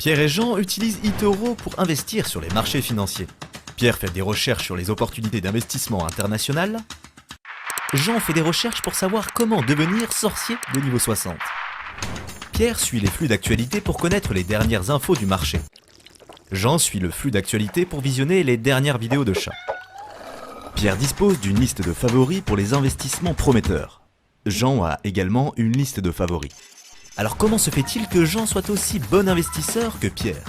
Pierre et Jean utilisent eToro pour investir sur les marchés financiers. Pierre fait des recherches sur les opportunités d'investissement international. Jean fait des recherches pour savoir comment devenir sorcier de niveau 60. Pierre suit les flux d'actualité pour connaître les dernières infos du marché. Jean suit le flux d'actualité pour visionner les dernières vidéos de chats. Pierre dispose d'une liste de favoris pour les investissements prometteurs. Jean a également une liste de favoris. Alors comment se fait-il que Jean soit aussi bon investisseur que Pierre?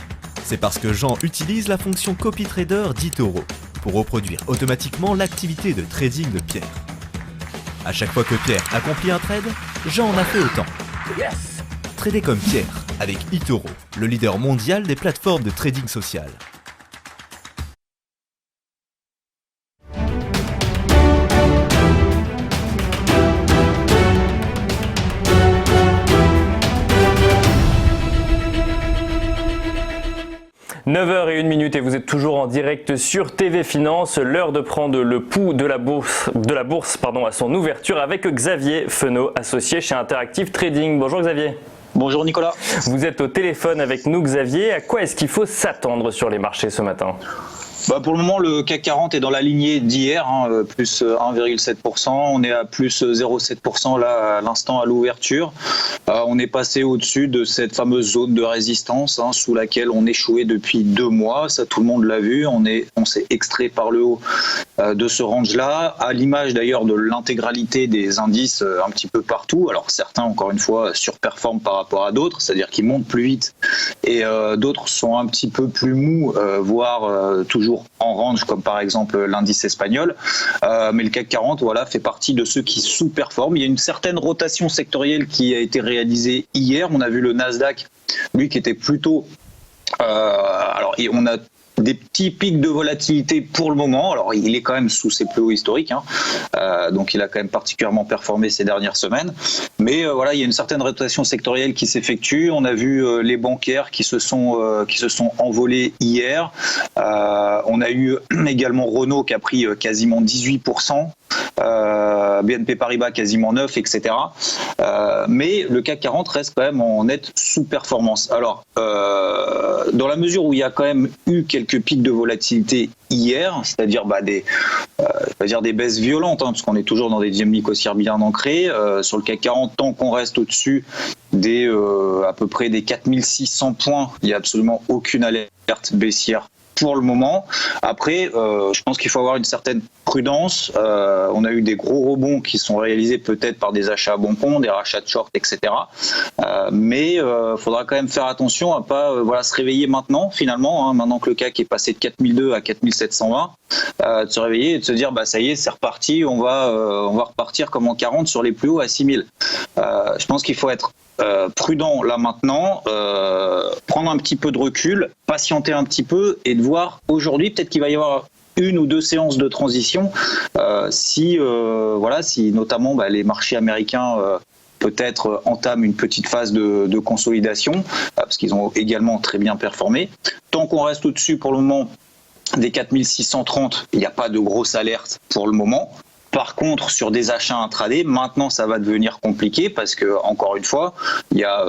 C'est parce que Jean utilise la fonction CopyTrader d'eToro pour reproduire automatiquement l'activité de trading de Pierre. À chaque fois que Pierre accomplit un trade, Jean en a fait autant. Yes! Trader comme Pierre avec eToro, le leader mondial des plateformes de trading social. « 9h01 et vous êtes toujours en direct sur TV Finance. L'heure de prendre le pouls de la bourse à son ouverture avec Xavier Fenot, associé chez Interactive Trading. Bonjour Xavier. Bonjour Nicolas. Vous êtes au téléphone avec nous Xavier. À quoi est-ce qu'il faut s'attendre sur les marchés ce matin ? Pour le moment, le CAC 40 est dans la lignée d'hier, plus 1,7%. On est à plus 0,7% là à l'instant à l'ouverture. On est passé au-dessus de cette fameuse zone de résistance sous laquelle on échouait depuis 2 mois. Ça, tout le monde l'a vu. On s'est extrait par le haut de ce range-là, à l'image d'ailleurs de l'intégralité des indices un petit peu partout. Alors certains, encore une fois, surperforment par rapport à d'autres, c'est-à-dire qu'ils montent plus vite et d'autres sont un petit peu plus mous, voire toujours en range, comme par exemple l'indice espagnol. Mais le CAC 40 fait partie de ceux qui sous-performent. Il y a une certaine rotation sectorielle qui a été réalisée hier. On a vu le Nasdaq, lui, qui était plutôt... on a des petits pics de volatilité pour le moment. Alors, il est quand même sous ses plus hauts historiques, donc il a quand même particulièrement performé ces dernières semaines. Mais il y a une certaine rotation sectorielle qui s'effectue. On a vu les bancaires qui se sont envolés hier. On a eu également Renault qui a pris quasiment 18%. BNP Paribas quasiment 9, etc. Mais le CAC 40 reste quand même en nette sous-performance. Alors, dans la mesure où il y a quand même eu quelques pics de volatilité hier, c'est-à-dire des baisses violentes, parce qu'on est toujours dans des dynamiques haussières bien ancrées. Sur le CAC 40, tant qu'on reste au-dessus des à peu près des 4600 points, il n'y a absolument aucune alerte baissière pour le moment. Après, je pense qu'il faut avoir une certaine prudence. On a eu des gros rebonds qui sont réalisés peut-être par des achats à bon compte, des rachats de short, etc. Mais il faudra quand même faire attention à pas se réveiller maintenant, finalement, maintenant que le CAC est passé de 4002 à 4720, de se réveiller et de se dire ça y est, c'est reparti, on va repartir comme en 40 sur les plus hauts à 6000. Je pense qu'il faut être prudent là maintenant, prendre un petit peu de recul, patienter un petit peu et de voir aujourd'hui, peut-être qu'il va y avoir 1 ou 2 séances de transition si notamment les marchés américains peut-être entament une petite phase de consolidation parce qu'ils ont également très bien performé. Tant qu'on reste au-dessus pour le moment des 4630, il n'y a pas de grosse alerte pour le moment. Par contre, sur des achats intraday, maintenant ça va devenir compliqué parce que, encore une fois, il y a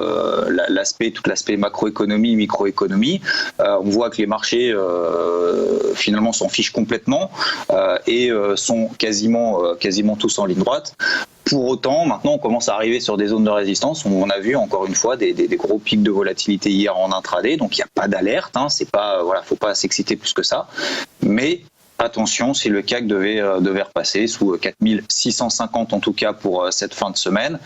tout l'aspect macroéconomie, microéconomie. On voit que les marchés finalement s'en fichent complètement et sont quasiment tous en ligne droite. Pour autant, maintenant, on commence à arriver sur des zones de résistance. On a vu encore une fois des gros pics de volatilité hier en intraday, donc il n'y a pas d'alerte. C'est pas, faut pas s'exciter plus que ça. Mais attention, si le CAC devait repasser sous 4650 en tout cas pour cette fin de semaine.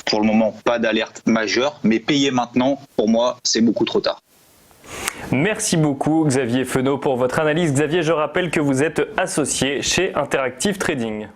Pour le moment, pas d'alerte majeure, mais payer maintenant, pour moi, c'est beaucoup trop tard. Merci beaucoup Xavier Fenot pour votre analyse. Xavier, je rappelle que vous êtes associé chez Interactive Trading.